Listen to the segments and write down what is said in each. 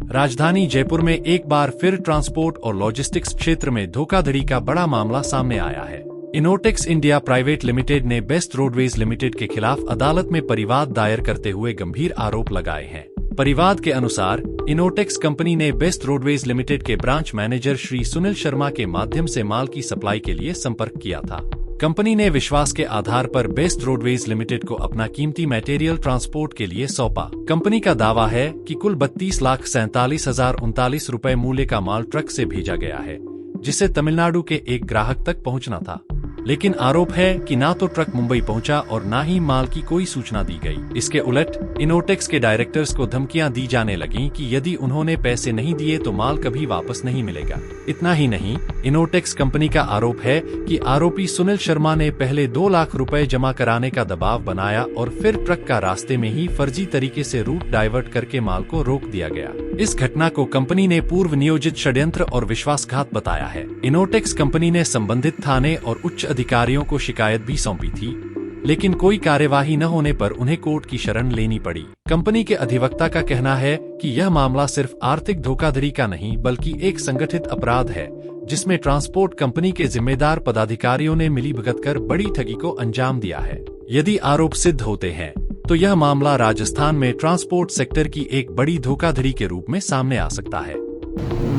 राजधानी जयपुर में एक बार फिर ट्रांसपोर्ट और लॉजिस्टिक्स क्षेत्र में धोखाधड़ी का बड़ा मामला सामने आया है। इनोटेक्स इंडिया प्राइवेट लिमिटेड ने बेस्ट रोडवेज लिमिटेड के खिलाफ अदालत में परिवाद दायर करते हुए गंभीर आरोप लगाए हैं। परिवाद के अनुसार इनोटेक्स कंपनी ने बेस्ट रोडवेज लिमिटेड के ब्रांच मैनेजर श्री सुनील शर्मा के माध्यम से माल की सप्लाई के लिए संपर्क किया था। कंपनी ने विश्वास के आधार पर बेस्ट रोडवेज लिमिटेड को अपना कीमती मटेरियल ट्रांसपोर्ट के लिए सौंपा। कंपनी का दावा है कि कुल 32,47,039 रुपए मूल्य का माल ट्रक से भेजा गया है, जिसे तमिलनाडु के एक ग्राहक तक पहुंचना था। लेकिन आरोप है कि ना तो ट्रक मुंबई पहुंचा और ना ही माल की कोई सूचना दी गई। इसके उलट इनोटेक्स के डायरेक्टर्स को धमकियां दी जाने लगीं कि यदि उन्होंने पैसे नहीं दिए तो माल कभी वापस नहीं मिलेगा। इतना ही नहीं, इनोटेक्स कंपनी का आरोप है कि आरोपी सुनील शर्मा ने पहले 2 लाख रुपए जमा कराने का दबाव बनाया और फिर ट्रक का रास्ते में ही फर्जी तरीके से रूट डाइवर्ट करके माल को रोक दिया गया। इस घटना को कंपनी ने पूर्व नियोजित षड्यंत्र और विश्वासघात बताया है। इनोटेक्स कंपनी ने संबंधित थाने और उच्च अधिकारियों को शिकायत भी सौंपी थी, लेकिन कोई कार्यवाही न होने पर उन्हें कोर्ट की शरण लेनी पड़ी। कंपनी के अधिवक्ता का कहना है कि यह मामला सिर्फ आर्थिक धोखाधड़ी का नहीं बल्कि एक संगठित अपराध है, जिसमें ट्रांसपोर्ट कंपनी के जिम्मेदार पदाधिकारियों ने मिलीभगत कर बड़ी ठगी को अंजाम दिया है। यदि आरोप सिद्ध होते हैं तो यह मामला राजस्थान में ट्रांसपोर्ट सेक्टर की एक बड़ी धोखाधड़ी के रूप में सामने आ सकता है।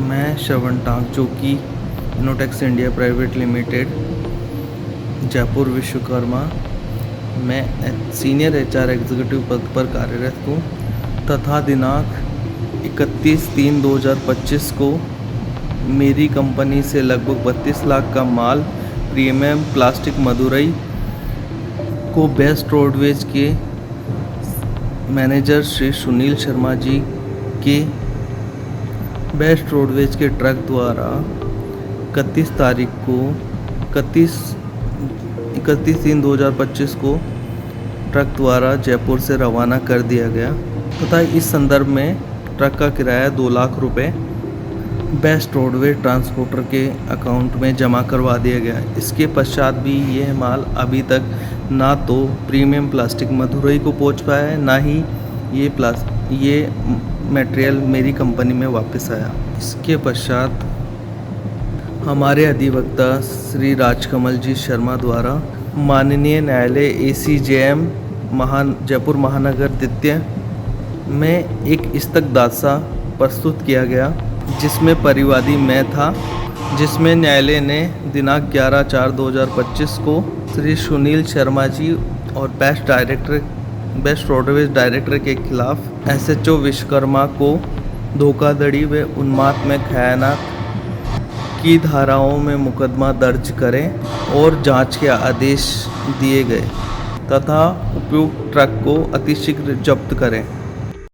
मैं श्रवण टांग, जो कि Innotex India private limited Jaipur Vishwakarma में सीनियर HR एग्जीक्यूटिव पद पर कार्यरत हूँ तथा दिनांक 31/3/2025 को मेरी कंपनी से लगभग 32 लाख का माल प्रीमियम प्लास्टिक मदुरई को बेस्ट रोडवेज के मैनेजर श्री सुनील शर्मा जी के बेस्ट रोडवेज के ट्रक द्वारा 31/3/2025 को ट्रक द्वारा जयपुर से रवाना कर दिया गया तथा इस संदर्भ में ट्रक का किराया 2 लाख रुपए बेस्ट रोडवेज ट्रांसपोर्टर के अकाउंट में जमा करवा दिया गया। इसके पश्चात भी यह माल अभी तक ना तो प्रीमियम प्लास्टिक मदुरई को पहुंच पाया है, ना ही ये मटेरियल मेरी कंपनी में वापस आया। इसके पश्चात हमारे अधिवक्ता श्री राजकमल जी शर्मा द्वारा माननीय न्यायालय ACJM जयपुर महानगर द्वितीय में एक इस्तकदासा प्रस्तुत किया गया, जिसमें परिवादी मैं था, जिसमें न्यायालय ने दिनांक 11/4/2025 को श्री सुनील शर्मा जी और बेस्ट रोडवेज डायरेक्टर के खिलाफ SHO विश्वकर्मा को धोखाधड़ी व उन्माद में खयानत की धाराओं में मुकदमा दर्ज करें और जांच के आदेश दिए गए तथा उपयुक्त ट्रक को अतिशीघ्र जब्त करें।